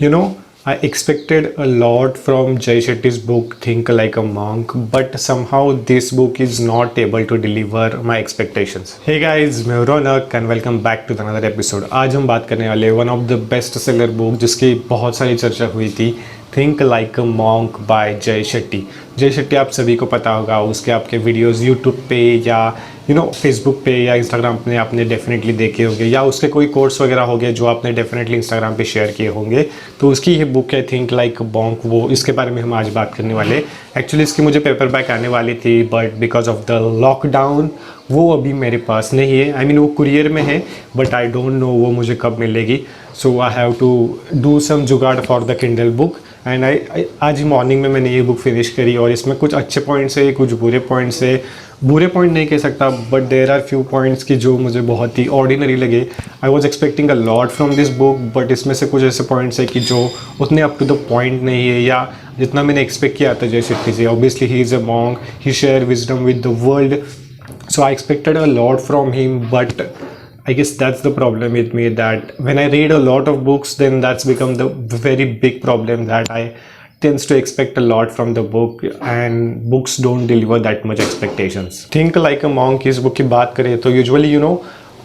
You know, I expected a lot from Jay Shetty's book Think Like a Monk, but somehow this book is not able to deliver my expectations. Hey guys, मैं हूं रौनक and welcome back to another episode. आज हम बात करने वाले one of the best seller book जिसकी बहुत सारी चर्चा हुई थी, think like a monk by Jay Shetty. जय शेट्टी आप सभी को पता होगा, उसके आपके वीडियोस यूट्यूब पे या फेसबुक पे या इंस्टाग्राम पे आपने डेफिनेटली देखे होंगे, या उसके कोई कोर्स वगैरह हो गए जो आपने डेफिनेटली इंस्टाग्राम पे शेयर किए होंगे। तो उसकी ये बुक है थिंक लाइक अ मॉन्क, वो इसके बारे में हम आज बात करने वाले। एक्चुअली इसकी मुझे पेपर बैक आने वाली थी, but because of the lockdown वो अभी मेरे पास नहीं है। आई मीन वो कुरियर में है, बट आई डोंट नो वो मुझे कब मिलेगी। So I have to do some jugaad for the Kindle book and आज मॉर्निंग में मैंने ये बुक फिनिश करी, और इसमें कुछ अच्छे पॉइंट्स है, कुछ बुरे पॉइंट्स है। बुरे पॉइंट नहीं कह सकता, but there are few points की जो मुझे बहुत ही ऑर्डिनरी लगे। I was expecting a lot from this book, but इसमें से कुछ ऐसे पॉइंट्स है कि जो उतने अप टू द पॉइंट नहीं है, या जितना मैंने एक्सपेक्ट किया था जय शेट्टी से। Obviously he is a monk, he share wisdom with the world, so I expected a lot from him, but I guess that's the problem with me, that when I read a lot of books, then that's become the very big problem, that I tends to expect a lot from the book and books don't deliver that much expectations. Think Like a Monk इस book की बात करें तो usually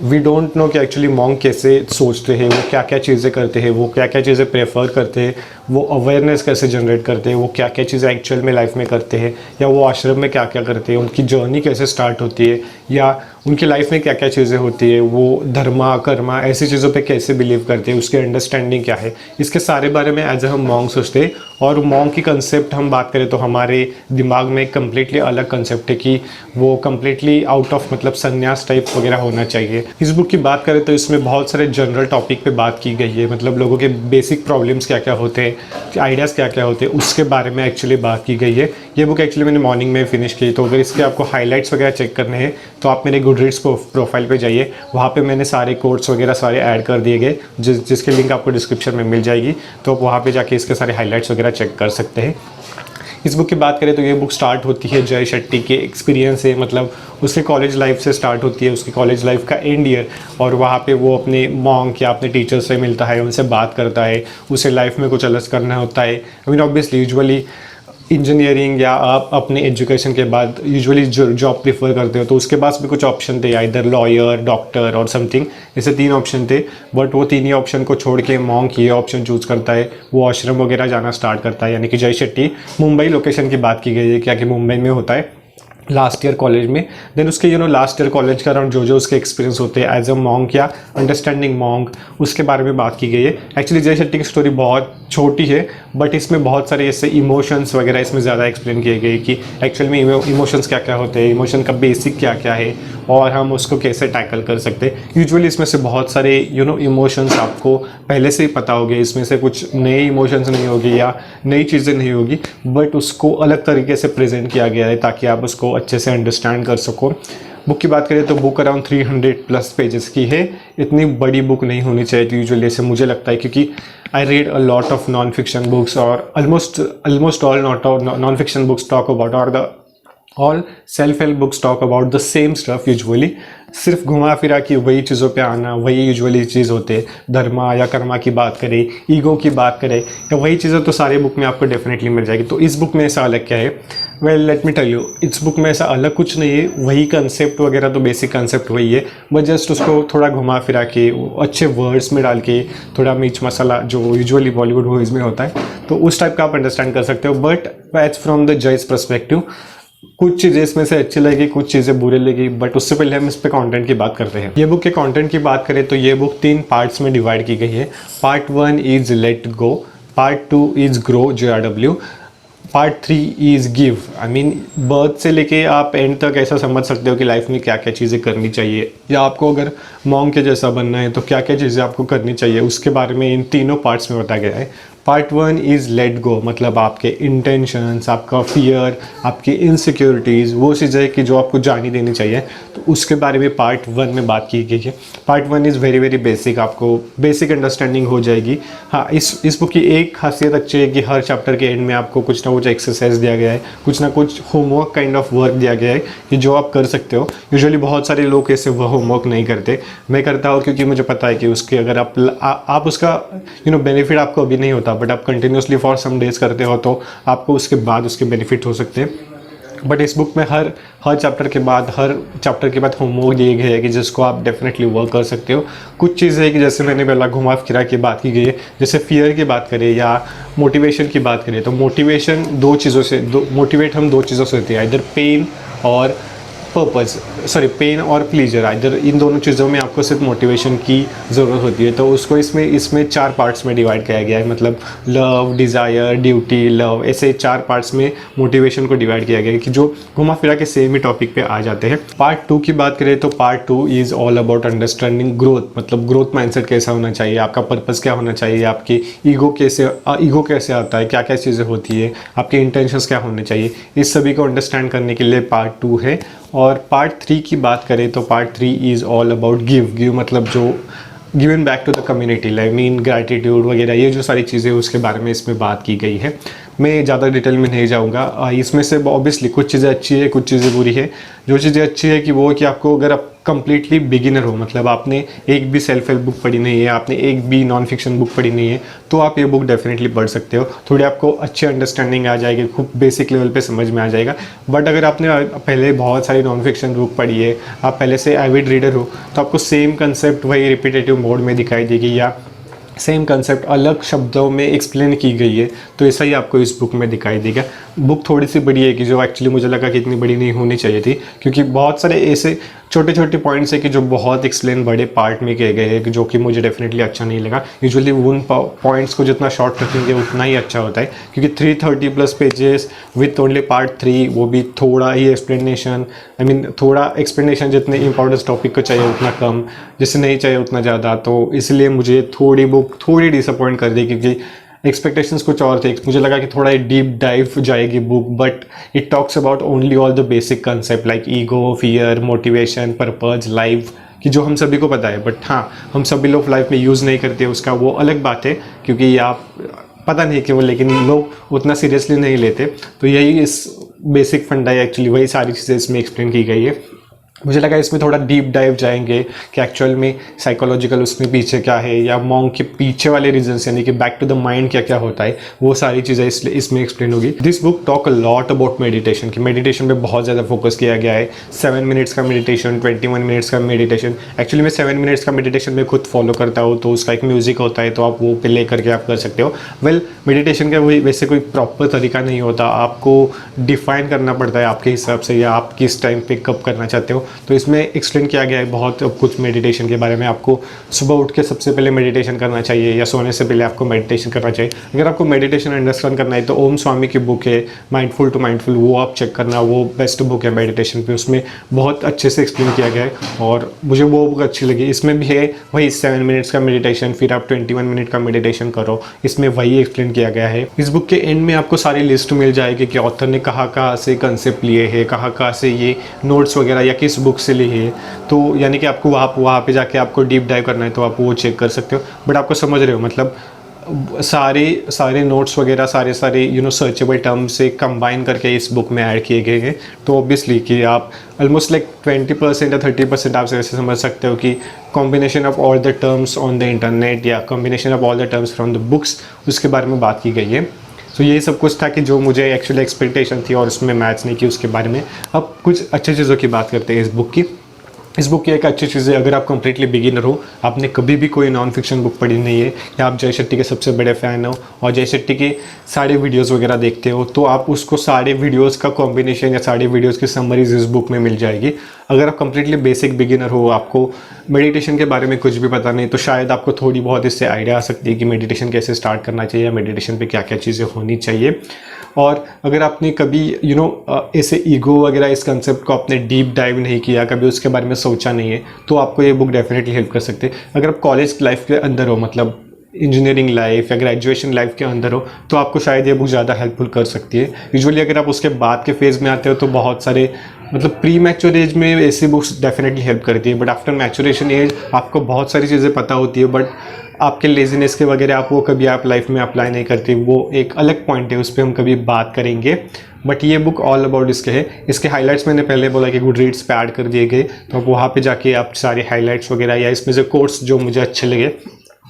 we don't know कि actually monk कैसे सोचते हैं, वो क्या क्या चीज़ें करते हैं, वो क्या क्या चीज़ें प्रेफर करते हैं, वो अवेयरनेस कैसे जनरेट करते हैं, वो क्या क्या चीज़ें एक्चुअल में लाइफ में करते हैं, या वो आश्रम में क्या क्या करते हैं, उनकी जर्नी कैसे स्टार्ट होती है, या उनकी लाइफ में क्या क्या चीज़ें होती है, वो धर्मा कर्मा ऐसी चीज़ों पे कैसे बिलीव करते हैं, उसकी अंडरस्टैंडिंग क्या है, इसके सारे बारे में एज ए हम मॉन्क सोचते हैं। और मॉन्क की कंसेप्ट हम बात करें तो हमारे दिमाग में एक कम्प्लीटली अलग कंसेप्ट है कि वो कम्प्लीटली आउट ऑफ मतलब संन्यास टाइप वगैरह होना चाहिए। इस बुक की बात करें तो इसमें बहुत सारे जनरल टॉपिक पे बात की गई है, मतलब लोगों के बेसिक प्रॉब्लम्स क्या क्या होते हैं, आइडियाज़ क्या क्या होते हैं, उसके बारे में एक्चुअली बात की गई है। ये बुक एक्चुअली मैंने मॉर्निंग में फिनिश की, तो अगर इसके आपको हाईलाइट्स वगैरह चेक करने हैं तो आप मेरे गुडरीड्स प्रोफाइल पे जाइए, वहाँ पे मैंने सारे कोट्स वगैरह सारे ऐड कर दिए गए, जिसके लिंक आपको डिस्क्रिप्शन में मिल जाएगी, तो आप वहाँ पे जाके इसके सारे हाईलाइट्स वगैरह चेक कर सकते हैं। इस बुक की बात करें तो ये बुक स्टार्ट होती है जय शेट्टी के एक्सपीरियंस से, मतलब उसके कॉलेज लाइफ से स्टार्ट होती है, उसकी कॉलेज लाइफ का एंड ईयर, और वहाँ पे वो अपने मॉन्क या अपने टीचर से मिलता है, उनसे बात करता है, उसे लाइफ में कुछ अलग करना होता है। I mean obviously usually engineering या आप अपने एजुकेशन के बाद यूजुअली जो जॉब प्रीफर करते हो, तो उसके पास भी कुछ ऑप्शन थे, इधर लॉयर, डॉक्टर और समथिंग, ऐसे 3 ऑप्शन थे। बट वो 3 ही ऑप्शन को छोड़ के मॉन्क ये ऑप्शन चूज़ करता है, वो आश्रम वगैरह जाना स्टार्ट करता है। यानी कि जय शेट्टी, मुंबई लोकेशन की बात की गई है, क्या कि मुंबई में होता है लास्ट ईयर कॉलेज में। देन उसके लास्ट ईयर कॉलेज का अराउंड जो उसके एक्सपीरियंस होते हैं एज अ मॉन्क या अंडरस्टैंडिंग मॉन्क, उसके बारे में बात की गई है। एक्चुअली जय शेट्टी की स्टोरी बहुत छोटी है, बट इसमें बहुत सारे ऐसे इमोशंस वगैरह इसमें ज़्यादा एक्सप्लेन किए गए कि एक्चुअल में इमोशंस क्या क्या होते हैं, इमोशन का बेसिक क्या क्या है, और हम उसको कैसे टैकल कर सकते हैं। यूजुअली इसमें से बहुत सारे इमोशंस आपको पहले से ही पता होंगे, इसमें से कुछ नए इमोशंस नहीं होगी या नई चीज़ें नहीं होगी, बट उसको अलग तरीके से प्रेजेंट किया गया है ताकि आप उसको अच्छे से अंडरस्टैंड कर सको। बुक की बात करें तो बुक अराउंड 300+ पेजेस की है। इतनी बड़ी बुक नहीं होनी चाहिए थी यूजुअली, ऐसे मुझे लगता है, क्योंकि I read a lot of non fiction books, और almost all non fiction books talk about, और the all self help books talk about the same stuff usually. सिर्फ घुमा फिरा कि वही चीज़ों पे आना, वही यूजुअली चीज़ होते हैं। धर्मा या कर्मा की बात करें, ईगो की बात करें, या वही चीज़ें तो सारे बुक में आपको डेफिनेटली मिल जाएगी। तो इस बुक में ऐसा अलग क्या है? Well let me tell you, इस बुक में ऐसा अलग कुछ नहीं है, वही कंसेप्ट वगैरह तो बेसिक कंसेप्ट वही है, बट जस्ट उसको थोड़ा घुमा फिरा के अच्छे वर्ड्स में डाल के, थोड़ा मिर्च मसाला जो यूजुअली बॉलीवुड मूवीज़ में होता है, तो उस टाइप का आप अंडरस्टैंड कर सकते हो। बट एज फ्रॉम द जज पर्सपेक्टिव कुछ चीज़ें इसमें से अच्छी लगी, कुछ चीज़ें बुरी लगी, बट उससे पहले हम इस पे कंटेंट की बात करते हैं। ये बुक के कंटेंट की बात करें तो ये बुक 3 पार्ट्स में डिवाइड की गई है। Part 1 is let go, part 2 is grow JRW, part 3 is give. I mean birth से लेके आप एंड तक ऐसा समझ सकते हो कि लाइफ में क्या क्या चीज़ें करनी चाहिए, या आपको अगर मॉन्क के जैसा बनना है तो क्या क्या चीज़ें आपको करनी चाहिए, उसके बारे में इन तीनों पार्ट्स में बताया गया है। पार्ट 1 इज़ लेट गो, मतलब आपके इंटेंशंस, आपका फियर, आपकी इनसिक्योरिटीज़, वो चीज़ें कि जो आपको जानी देनी चाहिए, तो उसके बारे में पार्ट 1 में बात की गई है। Part 1 is very very basic, आपको बेसिक अंडरस्टैंडिंग हो जाएगी। हाँ, इस बुक की एक खासियत अच्छी है कि हर चैप्टर के एंड में आपको कुछ ना कुछ एक्सरसाइज दिया गया है, कुछ ना कुछ होमवर्क काइंड ऑफ वर्क दिया गया है कि जो आप कर सकते हो। यूजुअली बहुत सारे लोग ऐसे वह होमवर्क नहीं करते, मैं करता हूँ क्योंकि मुझे पता है कि उसके अगर आप उसका बेनिफिट आपको अभी नहीं होता, बट आप कंटिन्यूसली फॉर सम डेज करते हो तो आपको उसके बाद उसके बेनिफिट हो सकते हैं। बट इस बुक में हर चैप्टर के बाद होमवर्क दिए गए हैं कि जिसको आप डेफिनेटली वर्क कर सकते हो। कुछ चीज़ें है कि जैसे मैंने पहला घुमा फिरा की बात की गई है, जैसे फियर की बात करें या मोटिवेशन की बात करें, तो मोटिवेशन मोटिवेट हम दो चीज़ों से होती है, इधर पेन और पेन और प्लीजर, इधर इन दोनों चीज़ों में आपको सिर्फ मोटिवेशन की ज़रूरत होती है। तो उसको इसमें 4 पार्ट्स में डिवाइड किया गया है, मतलब लव, डिज़ायर, ड्यूटी, लव, ऐसे 4 पार्ट्स में मोटिवेशन को डिवाइड किया गया है कि जो घुमा फिरा के सेम ही टॉपिक पे आ जाते हैं। पार्ट 2 की बात करें तो part 2 is all about understanding growth, मतलब ग्रोथ माइंडसेट कैसा होना चाहिए, आपका पर्पस क्या होना चाहिए, आपकी ईगो कैसे आता है, क्या क्या चीज़ें होती है, आपके इंटेंशंस क्या होने चाहिए, इस सभी को अंडरस्टैंड करने के लिए पार्ट 2 है। और पार्ट 3 की बात करें तो part 3 is all about give, मतलब जो given back to the community, I mean gratitude वगैरह, ये जो सारी चीज़ें उसके बारे में इसमें बात की गई है। मैं ज़्यादा डिटेल में नहीं जाऊँगा। इसमें से ऑब्वियसली कुछ चीज़ें अच्छी है, कुछ चीज़ें बुरी है। जो चीज़ें अच्छी है कि वो कि आपको, अगर आप कंप्लीटली बिगिनर हो, मतलब आपने एक भी सेल्फ हेल्प बुक पढ़ी नहीं है, आपने एक भी नॉन फिक्शन बुक पढ़ी नहीं है, तो आप ये बुक डेफिनेटली पढ़ सकते हो। थोड़ी आपको अच्छी अंडरस्टैंडिंग आ जाएगी, खूब बेसिक लेवल पे समझ में आ जाएगा। बट अगर आपने पहले बहुत सारी नॉन फिक्शन बुक पढ़ी है, आप पहले से एविड रीडर हो, तो आपको सेम कंसेप्ट वही रिपीटेटिव मोड में दिखाई देगी या सेम कंसेप्ट अलग शब्दों में एक्सप्लेन की गई है, तो ऐसा ही आपको इस बुक में दिखाई देगा। बुक थोड़ी सी बड़ी है कि जो एक्चुअली मुझे लगा कि इतनी बड़ी नहीं होनी चाहिए थी, क्योंकि बहुत सारे ऐसे छोटे छोटे पॉइंट्स है कि जो बहुत एक्सप्लेन बड़े पार्ट में किए गए हैं, जो कि मुझे डेफिनेटली अच्छा नहीं लगा। यूजुअली उन पॉइंट्स को जितना शॉर्ट रखेंगे उतना ही अच्छा होता है, क्योंकि 330+ पेजेस विथ ओनली पार्ट 3, वो भी थोड़ा ही एक्सप्लेनेशन, थोड़ा एक्सप्लेनेशन, जितने इंपॉर्टेंट टॉपिक को चाहिए उतना कम, जिससे नहीं चाहिए उतना ज़्यादा। तो इसलिए मुझे थोड़ी डिसअपॉइंट कर दी, क्योंकि एक्सपेक्टेशंस कुछ और थे। मुझे लगा कि थोड़ा डीप डाइव जाएगी book, but it talks about only all the basic concept like ego, fear, motivation, purpose, life, कि जो हम सभी को पता है, बट हाँ, हम सभी लोग लाइफ में यूज़ नहीं करते, उसका वो अलग बात है, क्योंकि आप पता नहीं क्यों, लेकिन लोग उतना सीरियसली नहीं लेते। तो यही इस बेसिक फंडा है, एक्चुअली वही सारी चीज़ें इसमें एक्सप्लेन की गई है। मुझे लगा इसमें थोड़ा डीप डाइव जाएंगे कि एक्चुअल में साइकोलॉजिकल उसमें पीछे क्या है, या मॉन्क के पीछे वाले रीजंस, यानी कि बैक टू द माइंड क्या क्या होता है, वो सारी चीज़ें इसमें एक्सप्लेन होगी। This book talk a lot about meditation, कि मेडिटेशन पे बहुत ज़्यादा फोकस किया गया है। 7 मिनट्स का मेडिटेशन, 21 मिनट्स का मेडिटेशन। एक्चुअली मैं 7 मिनट्स का मेडिटेशन में खुद फॉलो करता हूँ, तो उसका एक म्यूजिक होता है, तो आप वो पे ले करके आप कर सकते हो। मेडिटेशन का वैसे कोई प्रॉपर तरीका नहीं होता, आपको डिफाइन करना पड़ता है आपके हिसाब से, या आप किस टाइम पे कब करना चाहते हो। तो इसमें एक्सप्लेन किया गया है बहुत कुछ मेडिटेशन के बारे में। आपको सुबह उठ के सबसे पहले मेडिटेशन करना चाहिए, या सोने से पहले आपको मेडिटेशन करना चाहिए। अगर आपको मेडिटेशन अंडरस्टैंड करना है तो ओम स्वामी की बुक है माइंडफुल टू माइंडफुल, वो आप चेक करना, वो बेस्ट बुक है मेडिटेशन पे। उसमें बहुत अच्छे से एक्सप्लेन किया गया है और मुझे वो बुक अच्छी लगी। इसमें भी है वही 7 मिनट्स का मेडिटेशन, फिर आप 21 मिनट का मेडिटेशन करो, इसमें वही एक्सप्लेन किया गया है। इस बुक के एंड में आपको सारी लिस्ट मिल जाएगी कि ऑथर ने कहाँ से कंसेप्ट लिए हैं, कहाँ से ये नोट्स वगैरह या किस बुक से लिए है। तो यानी कि आपको वहाँ पे जाके आपको डीप डाइव करना है तो आप वो चेक कर सकते हो। बट आपको समझ रहे हो, मतलब सारे नोट्स वगैरह सारे सर्चेबल टर्म से कंबाइन करके इस बुक में ऐड किए गए हैं। तो ऑब्वियसली कि आप ऑलमोस्ट लाइक 20% या 30% आप ऐसे समझ सकते हो कि combination of all the terms on the internet या combination of all the terms from the books, उसके बारे में बात की गई है। तो ये सब कुछ था कि जो मुझे एक्चुअली एक्सपेक्टेशन थी और उसमें मैच नहीं की उसके बारे में। अब कुछ अच्छी चीज़ों की बात करते हैं इस बुक की। इस बुक की एक अच्छी चीज़ है, अगर आप कंप्लीटली बिगिनर हो, आपने कभी भी कोई नॉन फिक्शन बुक पढ़ी नहीं है, या आप जय शेट्टी के सबसे बड़े फ़ैन हो और जय शेट्टी के सारे वीडियोस वगैरह देखते हो, तो आप उसको सारे वीडियोस का कॉम्बिनेशन या सारे वीडियोस की समरीज इस बुक में मिल जाएगी। अगर आप कंप्लीटली बेसिक बिगिनर हो, आपको मेडिटेशन के बारे में कुछ भी पता नहीं, तो शायद आपको थोड़ी बहुत इससे आइडिया आ सकती है कि मेडिटेशन कैसे स्टार्ट करना चाहिए या मेडिटेशन पे क्या क्या चीज़ें होनी चाहिए। और अगर आपने कभी ऐसे ईगो वगैरह इस कंसेप्ट को आपने डीप डाइव नहीं किया, कभी उसके बारे में सोचा नहीं है, तो आपको ये बुक डेफिनेटली हेल्प कर सकते हैं। अगर आप कॉलेज लाइफ के अंदर हो, मतलब इंजीनियरिंग लाइफ या ग्रेजुएशन लाइफ के अंदर हो तो आपको शायद ये बुक ज़्यादा हेल्पफुल कर सकती है। यूजुअली अगर आप उसके बाद के फेज़ में आते हो तो बहुत सारे मतलब प्री मैच्योर एज में ऐसी बुक्स डेफिनेटली हेल्प करती है, बट आफ्टर मैच्योरेशन एज आपको बहुत सारी चीज़ें पता होती है, बट आपके लेजीनेस के वगैरह आप वो कभी आप लाइफ में अप्लाई नहीं करते, वो एक अलग पॉइंट है, उस पर हम कभी बात करेंगे। बट ये बुक ऑल अबाउट इसके है। इसके हाइलाइट्स मैंने पहले बोला कि गुड रीड्स पे ऐड कर दिए गए, तो आप वहाँ पे जाके आप सारे हाइलाइट्स वगैरह या इसमें से कोट्स जो मुझे अच्छे लगे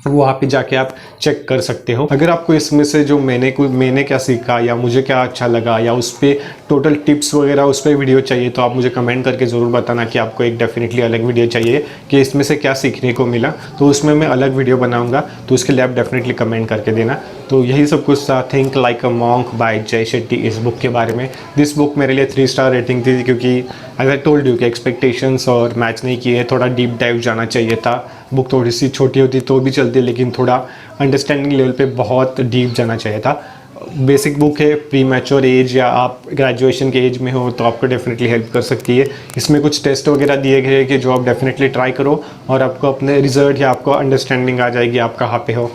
वहाँ पे जाके आप चेक कर सकते हो। अगर आपको इसमें से जो मैंने क्या सीखा या मुझे क्या अच्छा लगा या उस पर टोटल टिप्स वगैरह उस पर वीडियो चाहिए तो आप मुझे कमेंट करके ज़रूर बताना कि आपको एक डेफिनेटली अलग वीडियो चाहिए कि इसमें से क्या सीखने को मिला, तो उसमें मैं अलग वीडियो बनाऊंगा, तो उसके लिए आप डेफिनेटली कमेंट करके देना। तो यही सब कुछ था think like a monk by Jay Shetty इस बुक के बारे में। दिस बुक मेरे लिए 3 स्टार रेटिंग थी क्योंकि एज आई टोल्ड यू कि एक्सपेक्टेशंस और मैच नहीं किए, थोड़ा डीप डाइव जाना चाहिए था। बुक थोड़ी सी छोटी होती तो भी चलती, लेकिन थोड़ा अंडरस्टैंडिंग लेवल पे बहुत डीप जाना चाहिए था। बेसिक बुक है, प्री मैच्योर एज या आप ग्रेजुएशन के एज में हो तो आपको डेफिनेटली हेल्प कर सकती है। इसमें कुछ टेस्ट वगैरह दिए गए हैं कि जो आप डेफिनेटली ट्राई करो और आपको अपने रिजल्ट या आपको अंडरस्टैंडिंग आ जाएगी आप कहाँ पे हो।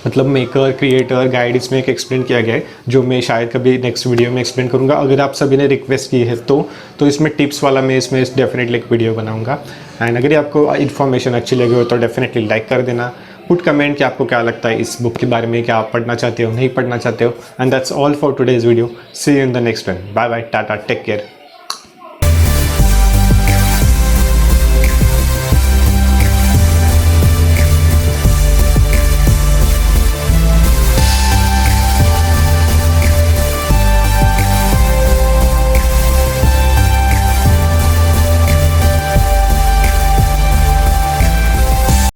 मतलब मेकर, क्रिएटर, गाइड इसमें एक एक्सप्लेन किया गया है जो मैं शायद कभी नेक्स्ट वीडियो में एक्सप्लेन करूँगा। अगर आप सभी ने रिक्वेस्ट की है तो इसमें टिप्स वाला मैं इसमें डेफिनेटली एक वीडियो बनाऊँगा। एंड अगर आपको इन्फॉर्मेशन अच्छी लगी हो तो डेफिनेटली लाइक कर देना, पुट कमेंट कि आपको क्या लगता है इस बुक के बारे में, क्या आप पढ़ना चाहते हो नहीं पढ़ना चाहते हो। And that's all for today's video. See you in the next one. Bye bye, tata, take care.